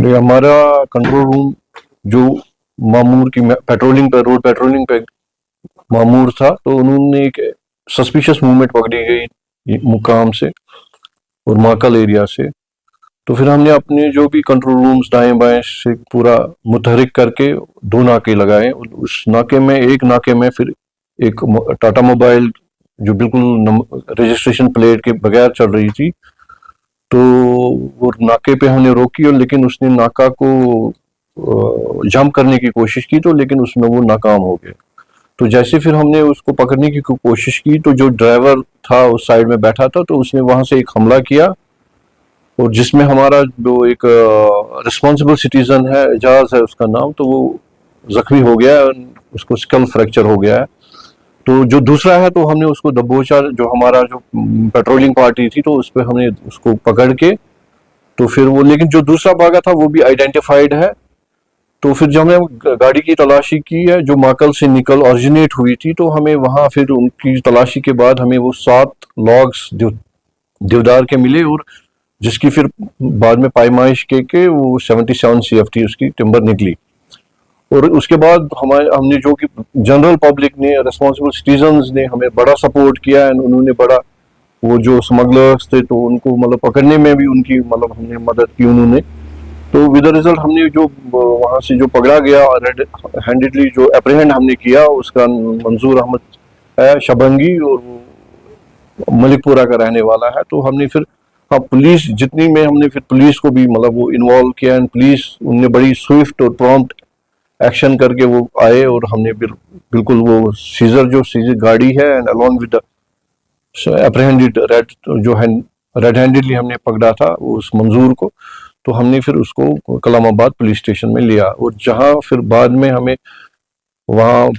हमारा control room जो मामूर की पेट्रोलिंग पे रोड पेट्रोलिंग पे मामूर था, तो उन्होंने एक सस्पिशियस मूवमेंट पकड़ी गई मुकाम से और माकल एरिया से। तो फिर हमने अपने जो भी कंट्रोल रूम्स दाएं बाएं से पूरा मुतहरिक करके 2 नाके लगाए। उस नाके में एक नाके में फिर एक टाटा मोबाइल जो बिल्कुल रजिस्ट्रेशन प्लेट के बगैर चल रही थी, तो वो नाके पे हमने रोकी, और लेकिन उसने नाका को जंप करने की कोशिश की, तो लेकिन उसमें वो नाकाम हो गया। तो जैसे फिर हमने उसको पकड़ने की कोशिश की, तो जो ड्राइवर था उस साइड में बैठा था, तो उसने वहां से एक हमला किया, और जिसमें हमारा जो एक रिस्पॉन्सिबल सिटीजन है, एजाज है उसका नाम, तो वो जख्मी हो गया, उसको स्कल फ्रैक्चर हो गया है। तो जो दूसरा है, तो हमने उसको दबोचा, जो हमारा जो पेट्रोलिंग पार्टी थी, तो उस पर हमने उसको पकड़ के, तो फिर वो, लेकिन जो दूसरा भागा था वो भी आइडेंटिफाइड है। तो फिर जब हमने गाड़ी की तलाशी की है जो माकल से निकल ऑरिजिनेट हुई थी, तो हमें वहां फिर उनकी तलाशी के बाद हमें वो 7 लॉग्स देवदार के मिले, और जिसकी फिर बाद में पायमाइश के वो 77 CFT उसकी टिम्बर निकली। और उसके बाद हमने जो कि जनरल पब्लिक ने, रिस्पॉन्सिबल सिटीजन्स ने हमें बड़ा सपोर्ट किया, एंड उन्होंने बड़ा, वो जो स्मगलर्स थे तो उनको मतलब पकड़ने में भी उनकी मतलब हमने मदद की उन्होंने। तो विद द रिजल्ट हमने जो वहां से जो पकड़ा गया रेड हैंडेडली जो अप्रीहेंड हमने किया, उसका मंजूर अहमद है शबंगी, और वो मलिकपुरा का रहने वाला है। तो हमने फिर पुलिस जितनी में हमने फिर पुलिस को भी मतलब वो इन्वॉल्व किया, एंड पुलिस उनने बड़ी स्विफ्ट और प्रॉम्प्ट एक्शन करके वो आए, और हमने बिल्कुल वो सीजर गाड़ी है, and along with apprehended red handedly हमने पकड़ा था उस मंजूर को। तो हमने फिर उसको कलामाबाद पुलिस स्टेशन में लिया, और जहां फिर बाद में हमें वहाँ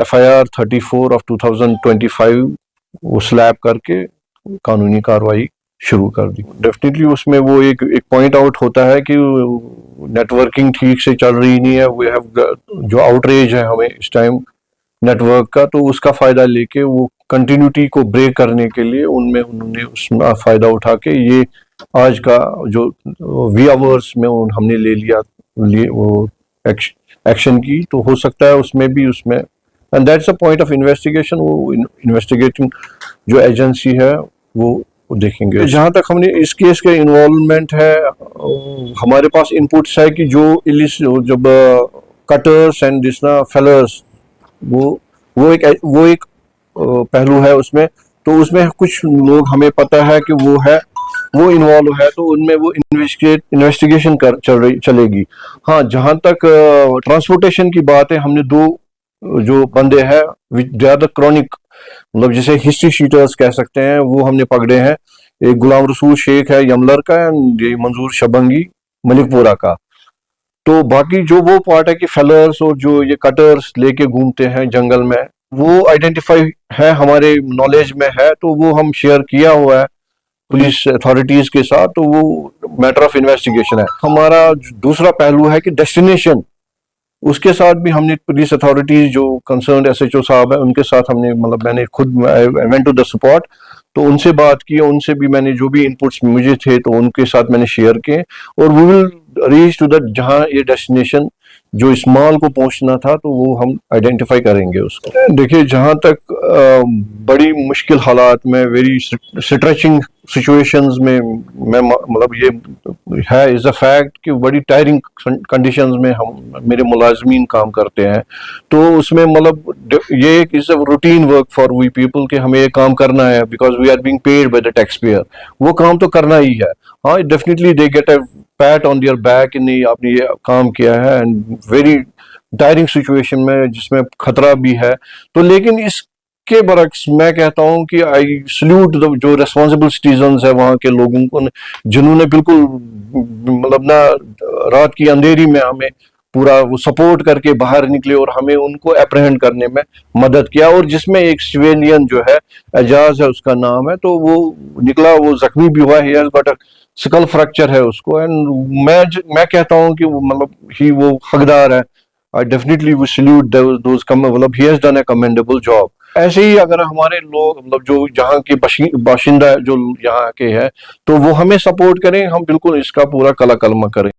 FIR 34 ऑफ 2025 वो स्लैब करके कानूनी कार्रवाई शुरू कर दी। डेफिनेटली उसमें वो एक पॉइंट आउट होता है कि नेटवर्किंग ठीक से चल रही नहीं है। वी हैव जो आउटरीच है हमें इस टाइम नेटवर्क का, तो उसका फायदा लेके वो कंटिन्यूटी को ब्रेक करने के लिए उन्होंने उसमें फायदा उठा के ये आज का जो वी आवर्स में हमने ले लिया वो एक्शन की। तो हो सकता है उसमें and that's a point of investigation. वो इन्वेस्टिगेटिंग जो एजेंसी है वो देखेंगे। जहां तक हमने इस केस के इन्वॉल्वमेंट है, हमारे पास इनपुट्स है कि जो जब कटर्स एंड जिसना फेलर्स वो एक पहलू है उसमें। तो उसमें कुछ लोग हमें पता है कि वो इन्वॉल्व है, तो उनमें वो इन्वेस्टिगेशन चलेगी। हाँ, जहां तक ट्रांसपोर्टेशन की बात है, हमने 2 जो बंदे हैं ज्यादा क्रॉनिक मतलब जिसे हिस्ट्री शीटर्स कह सकते हैं, वो हमने पकड़े हैं। एक गुलाम रसूल शेख है यमलर का, एंड ये मंजूर शबंगी मलिकपुरा का। तो बाकी जो वो पार्ट है कि फेलर्स और जो ये कटर्स लेके घूमते हैं जंगल में, वो आइडेंटिफाई है, हमारे नॉलेज में है, तो वो हम शेयर किया हुआ है पुलिस अथॉरिटीज के साथ। तो वो मैटर ऑफ इन्वेस्टिगेशन है। हमारा दूसरा पहलू है कि डेस्टिनेशन, उसके साथ भी हमने पुलिस अथॉरिटीज जो कंसर्न SHO साहब है उनके साथ हमने मतलब मैंने खुद वेंट टू द स्पॉट, तो उनसे बात की, उनसे भी मैंने जो भी इनपुट्स मुझे थे तो उनके साथ मैंने शेयर किए, और we will reach to the जहां ये डेस्टिनेशन जो इस माल को पहुंचना था, तो वो हम आइडेंटिफाई करेंगे उसको। देखिए, जहां तक बड़ी मुश्किल हालात में, वेरी स्ट्रेचिंग सिचुएशंस में, मैं मतलब ये है इज अ फैक्ट कि बड़ी टायरिंग कंडीशंस में हम मेरे मुलाजमीन काम करते हैं। तो उसमें मतलब ये एक is a routine work for we people कि हमें ये काम करना है, because we are being paid by the tax payer. वो काम तो करना ही है। हाँ, definitely they get a pat on their back कि नहीं, आपने ये काम किया है, एंड वेरी टायरिंग सिचुएशन में जिसमें खतरा भी है। तो लेकिन इसके बरक्स मैं कहता हूं कि आई सल्यूट जो रेस्पॉन्सिबल सिटीजन्स है वहां के लोगों को, जिन्होंने बिल्कुल मतलब ना रात की अंधेरी में हमें पूरा वो सपोर्ट करके बाहर निकले और हमें उनको अप्रहेंड करने में मदद किया। और जिसमें एक सिविलियन जो है, एजाज है उसका नाम है, तो वो निकला, वो जख्मी भी हुआ, he has got a skull fracture है उसको। एंड मैं कहता हूं कि वो मतलब वो हकदार है। I definitely we salute those मतलब he has done a commendable job. ऐसे ही अगर हमारे लोग मतलब जो यहाँ के बाशिंदा जो यहाँ के हैं, तो वो हमें सपोर्ट करें, हम बिल्कुल इसका पूरा कला कलमा करें।